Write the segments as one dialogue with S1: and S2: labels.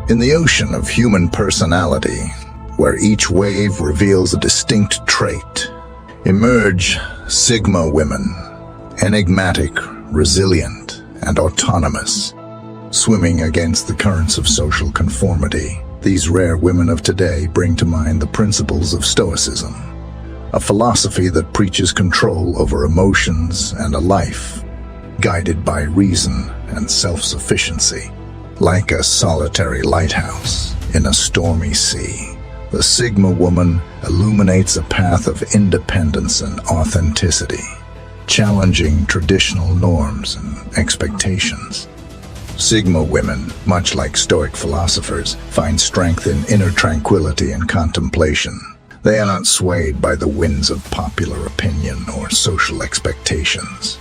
S1: In the ocean of human personality, where each wave reveals a distinct trait, emerge Sigma women, enigmatic, resilient, and autonomous. Swimming against the currents of social conformity, these rare women of today bring to mind the principles of Stoicism, a philosophy that preaches control over emotions and a life guided by reason and self-sufficiency. Like a solitary lighthouse in a stormy sea, the Sigma woman illuminates a path of independence and authenticity, challenging traditional norms and expectations. Sigma women, much like Stoic philosophers, find strength in inner tranquility and contemplation. They are not swayed by the winds of popular opinion or social expectations.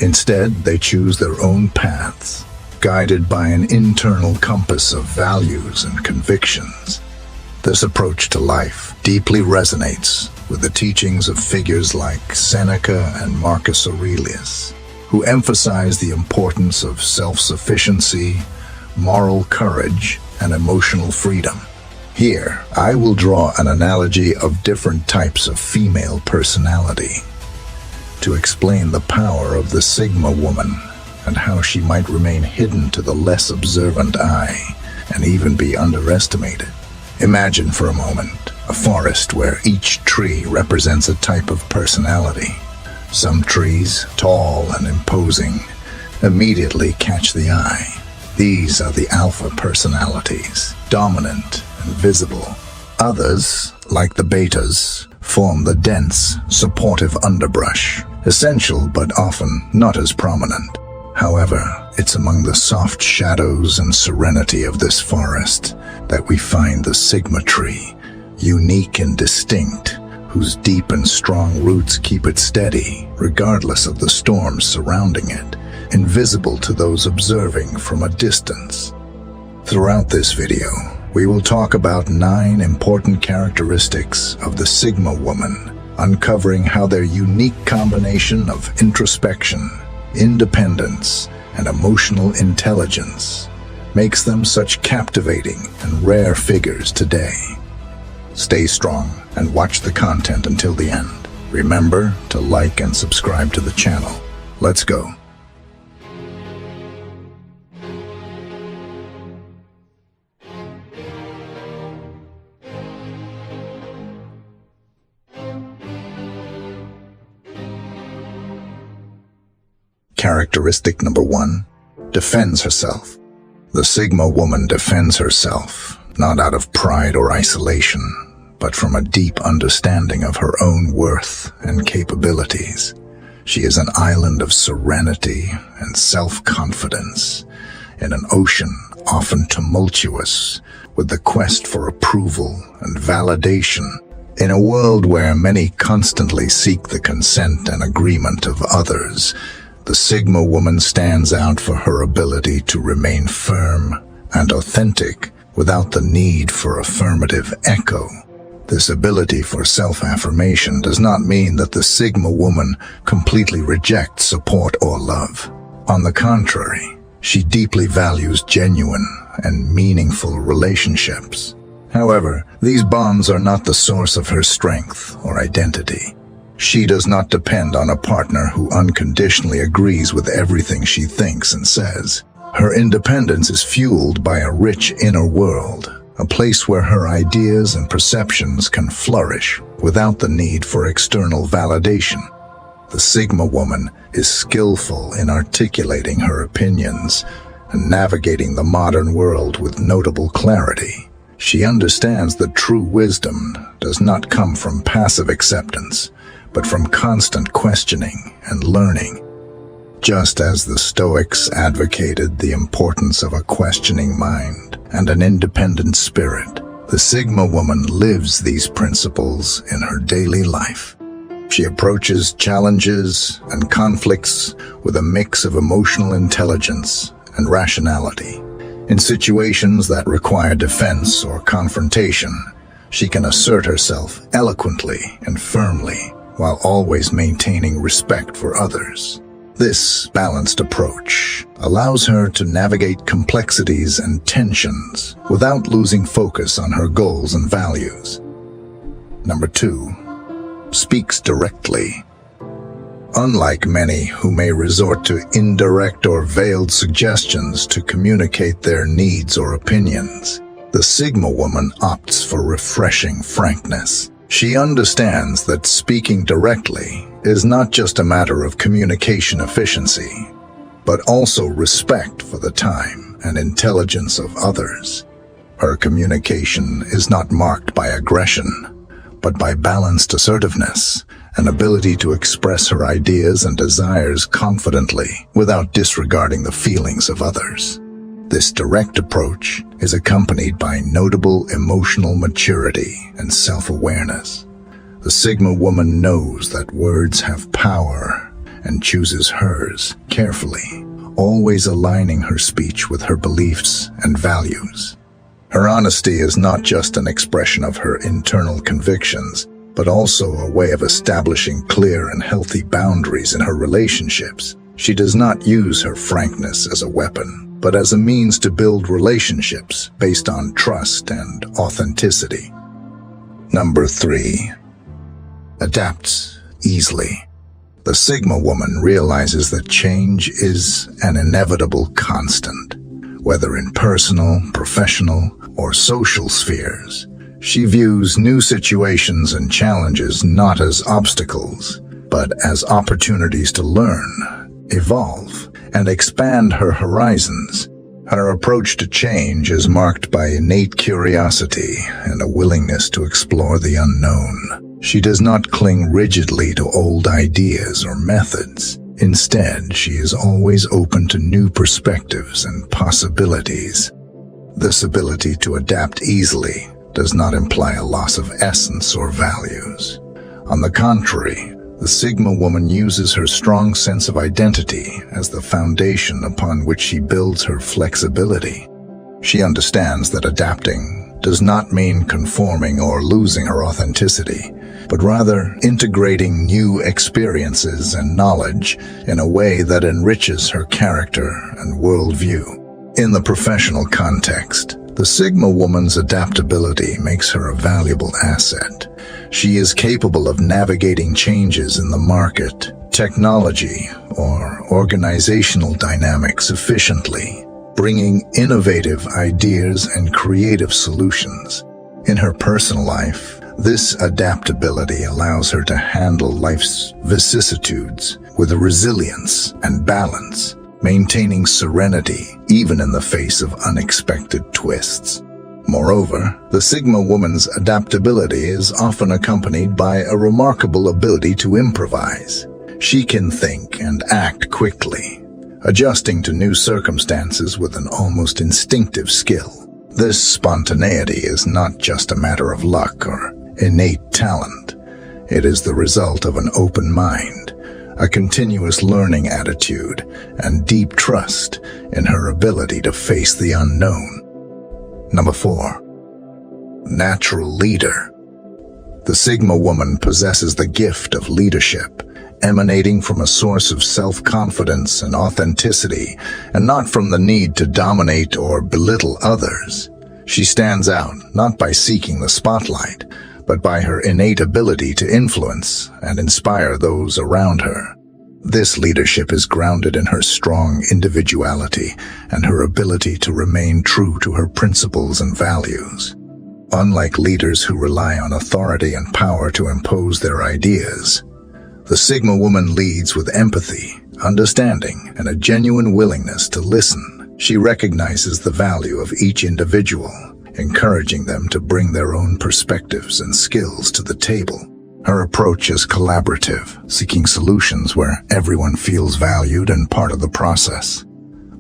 S1: Instead, they choose their own paths, guided by an internal compass of values and convictions. This approach to life deeply resonates with the teachings of figures like Seneca and Marcus Aurelius, who emphasize the importance of self-sufficiency, moral courage, and emotional freedom. Here, I will draw an analogy of different types of female personality to explain the power of the Sigma woman and how she might remain hidden to the less observant eye and even be underestimated. Imagine for a moment a forest where each tree represents a type of personality. Some trees, tall and imposing, immediately catch the eye. These are the alpha personalities, dominant and visible. Others, like the betas, form the dense, supportive underbrush, essential but often not as prominent. However, it's among the soft shadows and serenity of this forest that we find the Sigma tree, unique and distinct, whose deep and strong roots keep it steady, regardless of the storms surrounding it, invisible to those observing from a distance. Throughout this video, we will talk about 9 important characteristics of the Sigma woman, uncovering how their unique combination of introspection, independence, and emotional intelligence makes them such captivating and rare figures today. Stay strong and watch the content until the end. Remember to like and subscribe to the channel. Let's go. Characteristic number 1, defends herself. The Sigma woman defends herself, not out of pride or isolation, but from a deep understanding of her own worth and capabilities. She is an island of serenity and self-confidence in an ocean often tumultuous with the quest for approval and validation. In a world where many constantly seek the consent and agreement of others, the Sigma woman stands out for her ability to remain firm and authentic without the need for affirmative echo. This ability for self-affirmation does not mean that the Sigma woman completely rejects support or love. On the contrary, she deeply values genuine and meaningful relationships. However, these bonds are not the source of her strength or identity. She does not depend on a partner who unconditionally agrees with everything she thinks and says. Her independence is fueled by a rich inner world, a place where her ideas and perceptions can flourish without the need for external validation. The Sigma woman is skillful in articulating her opinions and navigating the modern world with notable clarity. She understands that true wisdom does not come from passive acceptance, but from constant questioning and learning. Just as the Stoics advocated the importance of a questioning mind and an independent spirit, the Sigma woman lives these principles in her daily life. She approaches challenges and conflicts with a mix of emotional intelligence and rationality. In situations that require defense or confrontation, she can assert herself eloquently and firmly, while always maintaining respect for others. This balanced approach allows her to navigate complexities and tensions without losing focus on her goals and values. Number 2, speaks directly. Unlike many who may resort to indirect or veiled suggestions to communicate their needs or opinions, the Sigma woman opts for refreshing frankness. She understands that speaking directly is not just a matter of communication efficiency, but also respect for the time and intelligence of others. Her communication is not marked by aggression, but by balanced assertiveness, an ability to express her ideas and desires confidently without disregarding the feelings of others. This direct approach is accompanied by notable emotional maturity and self-awareness. The Sigma woman knows that words have power and chooses hers carefully, always aligning her speech with her beliefs and values. Her honesty is not just an expression of her internal convictions, but also a way of establishing clear and healthy boundaries in her relationships. She does not use her frankness as a weapon, but as a means to build relationships based on trust and authenticity. Number 3, adapts easily. The Sigma woman realizes that change is an inevitable constant, whether in personal, professional, or social spheres. She views new situations and challenges not as obstacles, but as opportunities to learn, evolve, and expand her horizons. Her approach to change is marked by innate curiosity and a willingness to explore the unknown. She does not cling rigidly to old ideas or methods. Instead, she is always open to new perspectives and possibilities. This ability to adapt easily does not imply a loss of essence or values. On the contrary, the Sigma woman uses her strong sense of identity as the foundation upon which she builds her flexibility. She understands that adapting does not mean conforming or losing her authenticity, but rather integrating new experiences and knowledge in a way that enriches her character and worldview. In the professional context, the Sigma woman's adaptability makes her a valuable asset. She is capable of navigating changes in the market, technology, or organizational dynamics efficiently, bringing innovative ideas and creative solutions. In her personal life, this adaptability allows her to handle life's vicissitudes with resilience and balance, maintaining serenity even in the face of unexpected twists. Moreover, the Sigma woman's adaptability is often accompanied by a remarkable ability to improvise. She can think and act quickly, adjusting to new circumstances with an almost instinctive skill. This spontaneity is not just a matter of luck or innate talent. It is the result of an open mind, a continuous learning attitude, and deep trust in her ability to face the unknown. Number 4, natural leader. The Sigma woman possesses the gift of leadership, emanating from a source of self-confidence and authenticity, and not from the need to dominate or belittle others. She stands out not by seeking the spotlight, but by her innate ability to influence and inspire those around her. This leadership is grounded in her strong individuality and her ability to remain true to her principles and values. Unlike leaders who rely on authority and power to impose their ideas, the Sigma woman leads with empathy, understanding, and a genuine willingness to listen. She recognizes the value of each individual, encouraging them to bring their own perspectives and skills to the table. Her approach is collaborative, seeking solutions where everyone feels valued and part of the process.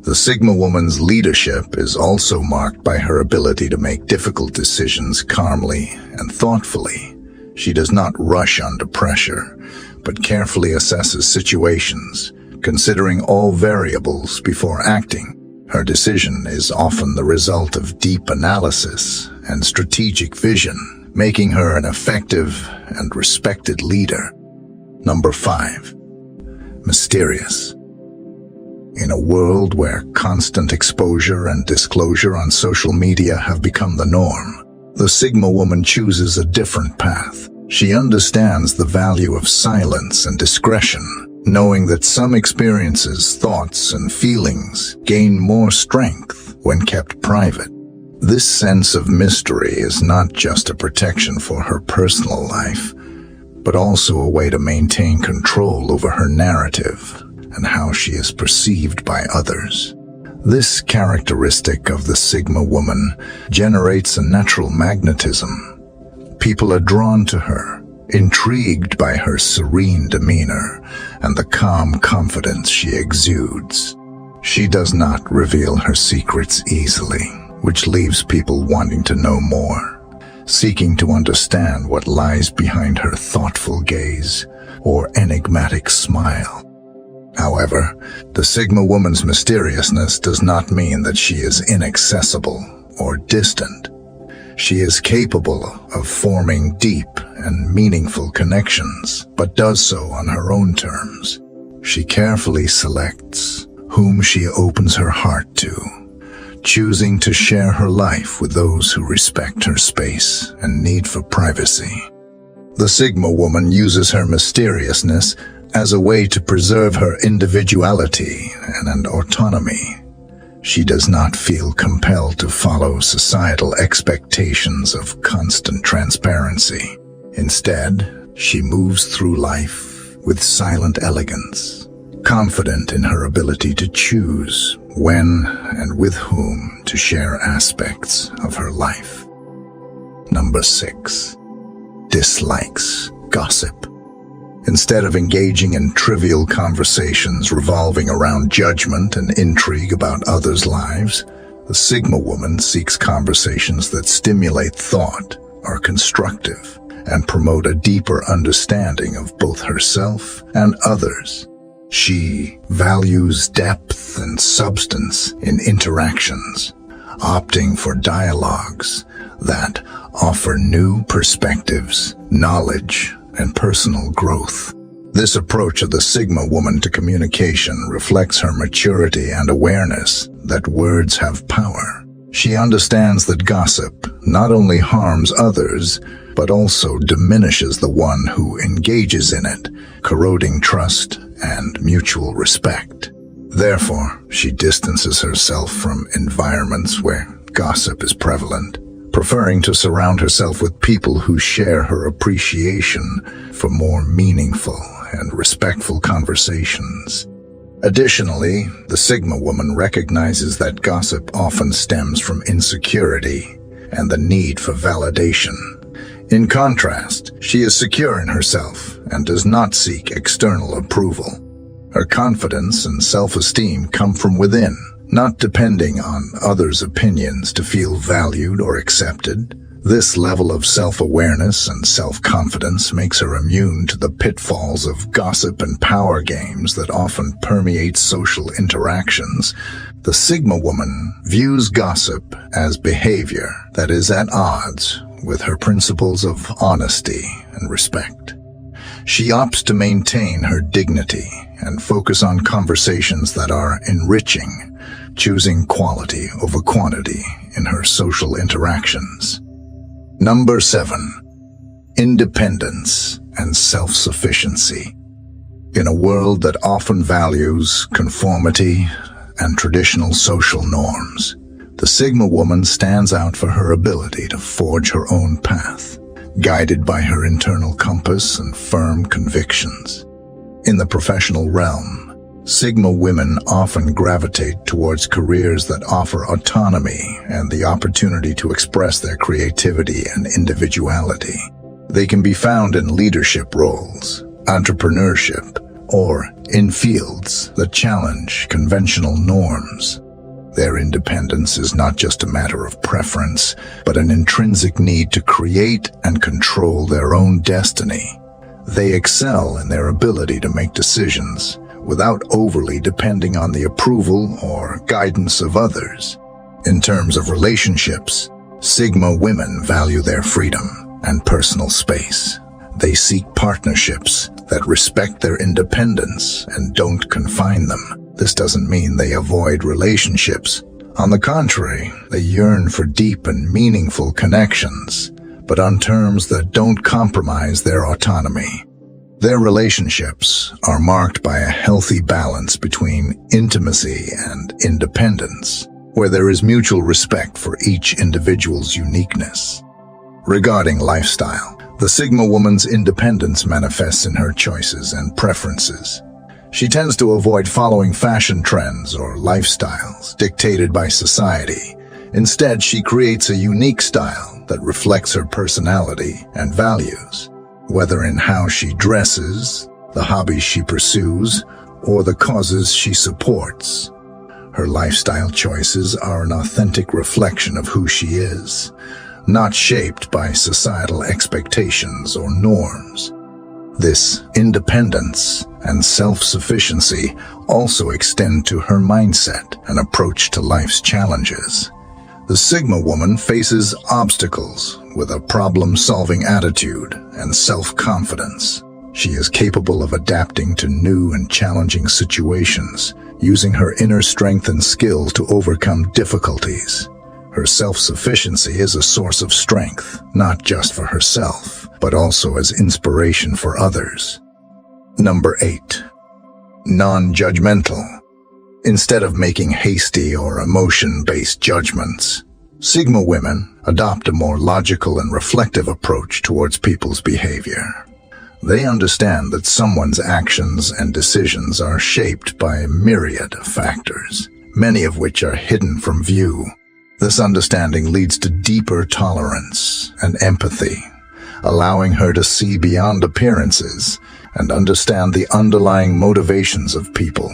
S1: The Sigma woman's leadership is also marked by her ability to make difficult decisions calmly and thoughtfully. She does not rush under pressure, but carefully assesses situations, considering all variables before acting. Her decision is often the result of deep analysis and strategic vision, making her an effective and respected leader. Number 5, mysterious. In a world where constant exposure and disclosure on social media have become the norm, the Sigma woman chooses a different path. She understands the value of silence and discretion, knowing that some experiences, thoughts, and feelings gain more strength when kept private. This sense of mystery is not just a protection for her personal life, but also a way to maintain control over her narrative and how she is perceived by others. This characteristic of the Sigma woman generates a natural magnetism. People are drawn to her, intrigued by her serene demeanor and the calm confidence she exudes. She does not reveal her secrets easily, which leaves people wanting to know more, seeking to understand what lies behind her thoughtful gaze or enigmatic smile. However, the Sigma woman's mysteriousness does not mean that she is inaccessible or distant. She is capable of forming deep and meaningful connections, but does so on her own terms. She carefully selects whom she opens her heart to, choosing to share her life with those who respect her space and need for privacy. The Sigma woman uses her mysteriousness as a way to preserve her individuality and autonomy. She does not feel compelled to follow societal expectations of constant transparency. Instead, she moves through life with silent elegance, confident in her ability to choose when and with whom to share aspects of her life. Number 6. Dislikes gossip. Instead of engaging in trivial conversations revolving around judgment and intrigue about others' lives, the Sigma woman seeks conversations that stimulate thought, are constructive, and promote a deeper understanding of both herself and others. She values depth and substance in interactions, opting for dialogues that offer new perspectives, knowledge, and personal growth. This approach of the Sigma woman to communication reflects her maturity and awareness that words have power. She understands that gossip not only harms others, but also diminishes the one who engages in it, corroding trust and mutual respect. Therefore, she distances herself from environments where gossip is prevalent, preferring to surround herself with people who share her appreciation for more meaningful and respectful conversations. Additionally, the Sigma woman recognizes that gossip often stems from insecurity and the need for validation. In contrast, she is secure in herself and does not seek external approval. Her confidence and self-esteem come from within, not depending on others' opinions to feel valued or accepted. This level of self-awareness and self-confidence makes her immune to the pitfalls of gossip and power games that often permeate social interactions. The Sigma woman views gossip as behavior that is at odds with her principles of honesty and respect. She opts to maintain her dignity and focus on conversations that are enriching, choosing quality over quantity in her social interactions. Number 7. Independence and self-sufficiency. In a world that often values conformity and traditional social norms, the Sigma woman stands out for her ability to forge her own path, guided by her internal compass and firm convictions. In the professional realm, Sigma women often gravitate towards careers that offer autonomy and the opportunity to express their creativity and individuality. They can be found in leadership roles, entrepreneurship, or in fields that challenge conventional norms. Their independence is not just a matter of preference, but an intrinsic need to create and control their own destiny. They excel in their ability to make decisions without overly depending on the approval or guidance of others. In terms of relationships, Sigma women value their freedom and personal space. They seek partnerships that respect their independence and don't confine them. This doesn't mean they avoid relationships. On the contrary, they yearn for deep and meaningful connections, but on terms that don't compromise their autonomy. Their relationships are marked by a healthy balance between intimacy and independence, where there is mutual respect for each individual's uniqueness. Regarding lifestyle, the Sigma woman's independence manifests in her choices and preferences. She tends to avoid following fashion trends or lifestyles dictated by society. Instead, she creates a unique style that reflects her personality and values, whether in how she dresses, the hobbies she pursues, or the causes she supports. Her lifestyle choices are an authentic reflection of who she is, not shaped by societal expectations or norms. This independence and self-sufficiency also extend to her mindset and approach to life's challenges. The Sigma woman faces obstacles with a problem-solving attitude and self-confidence. She is capable of adapting to new and challenging situations, using her inner strength and skill to overcome difficulties. Her self-sufficiency is a source of strength, not just for herself, but also as inspiration for others. Number 8. Non-judgmental. Instead of making hasty or emotion-based judgments, Sigma women adopt a more logical and reflective approach towards people's behavior. They understand that someone's actions and decisions are shaped by a myriad of factors, many of which are hidden from view. This understanding leads to deeper tolerance and empathy, allowing her to see beyond appearances and understand the underlying motivations of people.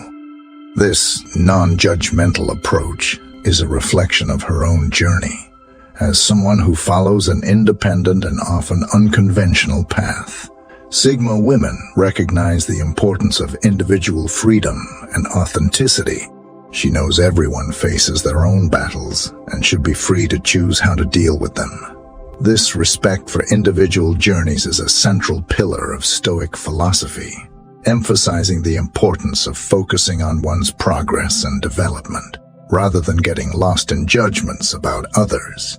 S1: This non-judgmental approach is a reflection of her own journey. As someone who follows an independent and often unconventional path, Sigma women recognize the importance of individual freedom and authenticity. She knows everyone faces their own battles and should be free to choose how to deal with them. This respect for individual journeys is a central pillar of Stoic philosophy, emphasizing the importance of focusing on one's progress and development, rather than getting lost in judgments about others.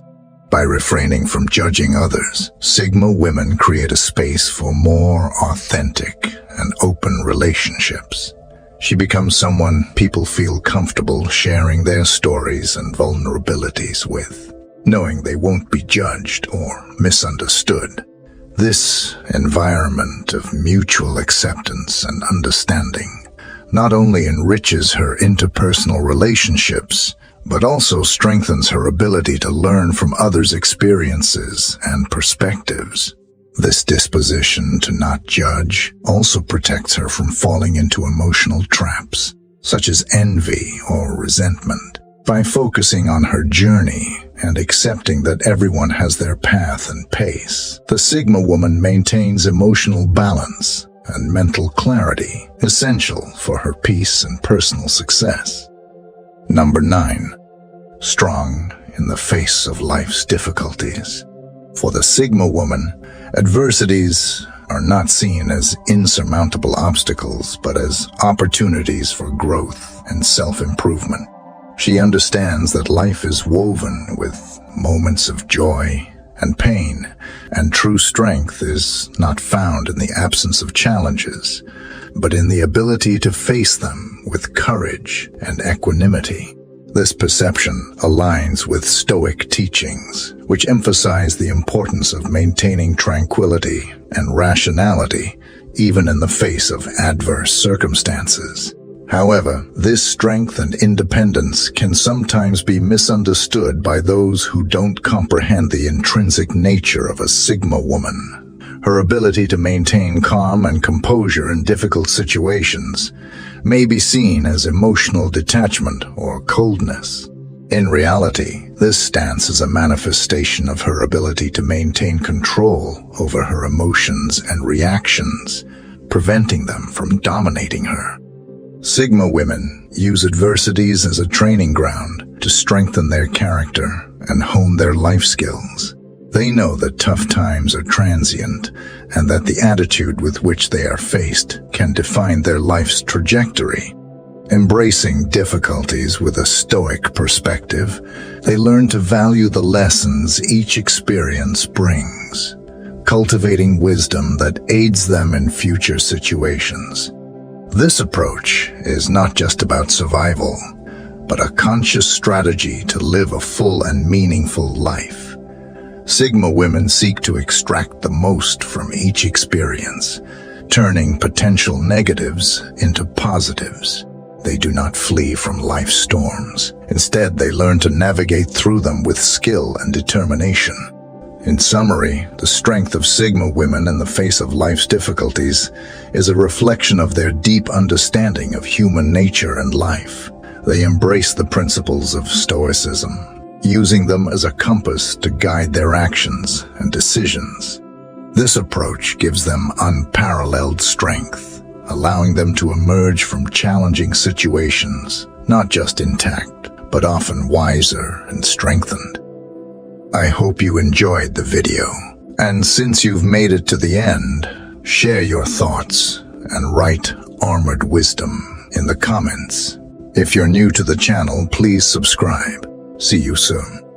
S1: By refraining from judging others, Sigma women create a space for more authentic and open relationships. She becomes someone people feel comfortable sharing their stories and vulnerabilities with, knowing they won't be judged or misunderstood. This environment of mutual acceptance and understanding not only enriches her interpersonal relationships, but also strengthens her ability to learn from others' experiences and perspectives. This disposition to not judge also protects her from falling into emotional traps, such as envy or resentment. By focusing on her journey and accepting that everyone has their path and pace, the Sigma woman maintains emotional balance and mental clarity, essential for her peace and personal success. Number 9. Strong in the face of life's difficulties. For the Sigma woman, adversities are not seen as insurmountable obstacles, but as opportunities for growth and self-improvement. She understands that life is woven with moments of joy and pain, and true strength is not found in the absence of challenges, but in the ability to face them with courage and equanimity. This perception aligns with Stoic teachings, which emphasize the importance of maintaining tranquility and rationality, even in the face of adverse circumstances. However, this strength and independence can sometimes be misunderstood by those who don't comprehend the intrinsic nature of a Sigma woman. Her ability to maintain calm and composure in difficult situations may be seen as emotional detachment or coldness. In reality, this stance is a manifestation of her ability to maintain control over her emotions and reactions, preventing them from dominating her. Sigma women use adversities as a training ground to strengthen their character and hone their life skills. They know that tough times are transient and that the attitude with which they are faced can define their life's trajectory. Embracing difficulties with a Stoic perspective, they learn to value the lessons each experience brings, cultivating wisdom that aids them in future situations. This approach is not just about survival, but a conscious strategy to live a full and meaningful life. Sigma women seek to extract the most from each experience, turning potential negatives into positives. They do not flee from life's storms. Instead, they learn to navigate through them with skill and determination. In summary, the strength of Sigma women in the face of life's difficulties is a reflection of their deep understanding of human nature and life. They embrace the principles of Stoicism, using them as a compass to guide their actions and decisions. This approach gives them unparalleled strength, allowing them to emerge from challenging situations, not just intact, but often wiser and strengthened. I hope you enjoyed the video, and since you've made it to the end, share your thoughts and write armored wisdom in the comments. If you're new to the channel, please subscribe. See you soon.